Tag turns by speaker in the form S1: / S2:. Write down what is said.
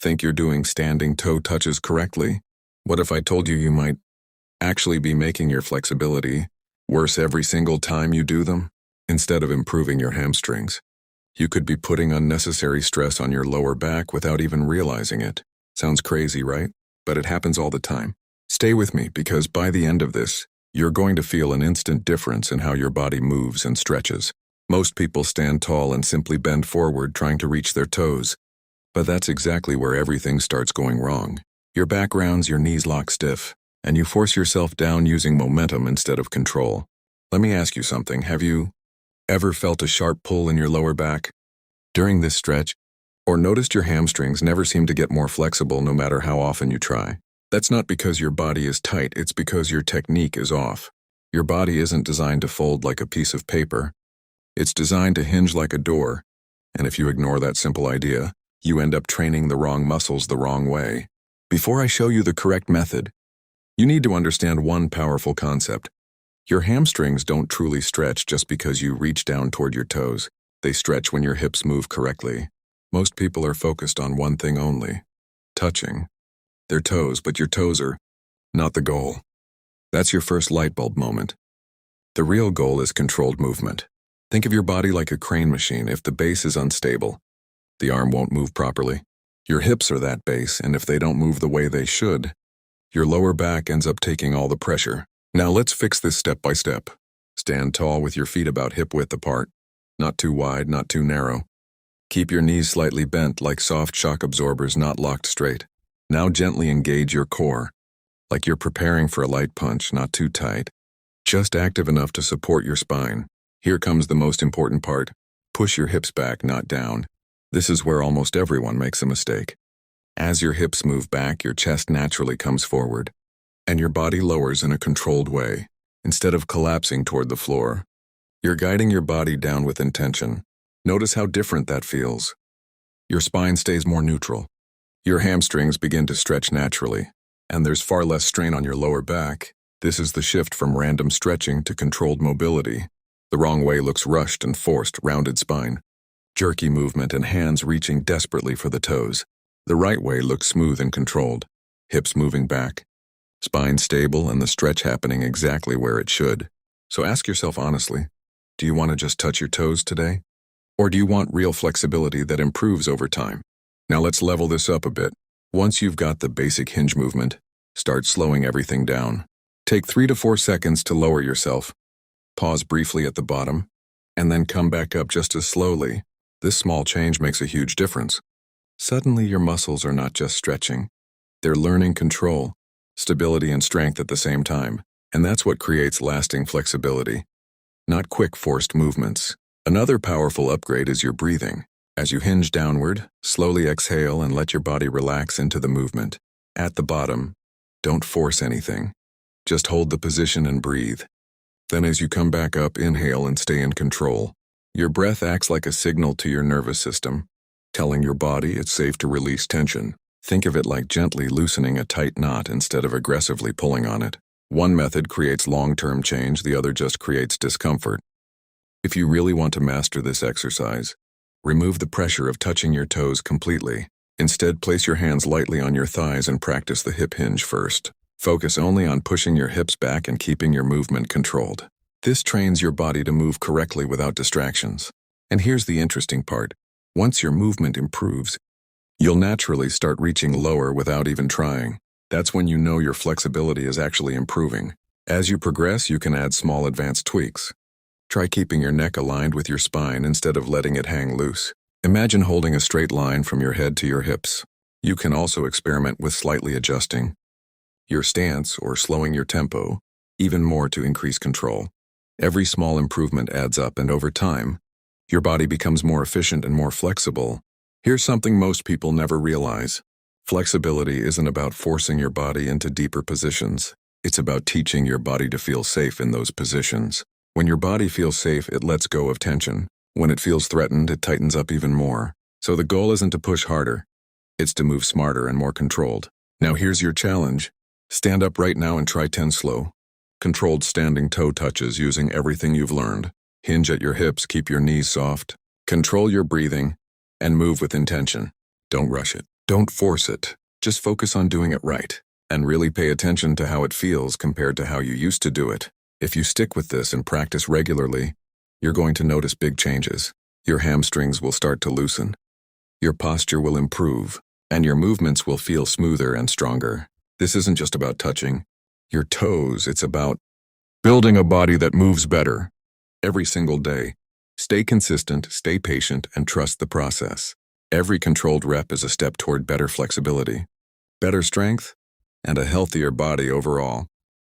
S1: Think you're doing standing toe touches correctly? What if I told you you might actually be making your flexibility worse every single time you do them? Instead of improving your hamstrings, you could be putting unnecessary stress on your lower back without even realizing it. Sounds crazy, right? But it happens all the time. Stay with me, because by the end of this, you're going to feel an instant difference in how your body moves and stretches. Most people stand tall and simply bend forward trying to reach their toes. But that's exactly where everything starts going wrong. Your back rounds, your knees lock stiff, and you force yourself down using momentum instead of control. Let me ask you something. Have you ever felt a sharp pull in your lower back during this stretch? Or noticed your hamstrings never seem to get more flexible no matter how often you try? That's not because your body is tight, it's because your technique is off. Your body isn't designed to fold like a piece of paper. It's designed to hinge like a door, and if you ignore that simple idea, you end up training the wrong muscles the wrong way. Before I show you the correct method, you need to understand one powerful concept. Your hamstrings don't truly stretch just because you reach down toward your toes. They stretch when your hips move correctly. Most people are focused on one thing only: touching their toes, but your toes are not the goal. That's your first light bulb moment. The real goal is controlled movement. Think of your body like a crane machine. If the base is unstable, the arm won't move properly. Your hips are that base, and if they don't move the way they should, your lower back ends up taking all the pressure. Now let's fix this step by step. Stand tall with your feet about hip width apart. Not too wide, not too narrow. Keep your knees slightly bent like soft shock absorbers, not locked straight. Now gently engage your core, like you're preparing for a light punch, not too tight. Just active enough to support your spine. Here comes the most important part. Push your hips back, not down. This is where almost everyone makes a mistake. As your hips move back, your chest naturally comes forward, and your body lowers in a controlled way. Instead of collapsing toward the floor, you're guiding your body down with intention. Notice how different that feels. Your spine stays more neutral. Your hamstrings begin to stretch naturally, and there's far less strain on your lower back. This is the shift from random stretching to controlled mobility. The wrong way looks rushed and forced, rounded spine, jerky movement, and hands reaching desperately for the toes. The right way looks smooth and controlled, hips moving back, spine stable, and the stretch happening exactly where it should. So ask yourself honestly, do you want to just touch your toes today? Or do you want real flexibility that improves over time? Now let's level this up a bit. Once you've got the basic hinge movement, start slowing everything down. Take 3 to 4 seconds to lower yourself. Pause briefly at the bottom, and then come back up just as slowly. This small change makes a huge difference. Suddenly your muscles are not just stretching. They're learning control, stability, and strength at the same time. And that's what creates lasting flexibility, not quick forced movements. Another powerful upgrade is your breathing. As you hinge downward, slowly exhale and let your body relax into the movement. At the bottom, don't force anything. Just hold the position and breathe. Then as you come back up, inhale and stay in control. Your breath acts like a signal to your nervous system, telling your body it's safe to release tension. Think of it like gently loosening a tight knot instead of aggressively pulling on it. One method creates long-term change, the other just creates discomfort. If you really want to master this exercise, remove the pressure of touching your toes completely. Instead, place your hands lightly on your thighs and practice the hip hinge first. Focus only on pushing your hips back and keeping your movement controlled. This trains your body to move correctly without distractions. And here's the interesting part. Once your movement improves, you'll naturally start reaching lower without even trying. That's when you know your flexibility is actually improving. As you progress, you can add small advanced tweaks. Try keeping your neck aligned with your spine instead of letting it hang loose. Imagine holding a straight line from your head to your hips. You can also experiment with slightly adjusting your stance or slowing your tempo, even more to increase control. Every small improvement adds up, and over time, your body becomes more efficient and more flexible. Here's something most people never realize. Flexibility isn't about forcing your body into deeper positions. It's about teaching your body to feel safe in those positions. When your body feels safe, it lets go of tension. When it feels threatened, it tightens up even more. So the goal isn't to push harder. It's to move smarter and more controlled. Now here's your challenge. Stand up right now and try 10 slow, controlled standing toe touches using everything you've learned. Hinge at your hips, keep your knees soft, control your breathing, and move with intention. Don't rush it. Don't force it. Just focus on doing it right. And really pay attention to how it feels compared to how you used to do it. If you stick with this and practice regularly, you're going to notice big changes. Your hamstrings will start to loosen. Your posture will improve, and your movements will feel smoother and stronger. This isn't just about touching your toes, it's about building a body that moves better every single day. Stay consistent, stay patient, and trust the process. Every controlled rep is a step toward better flexibility, better strength, and a healthier body overall.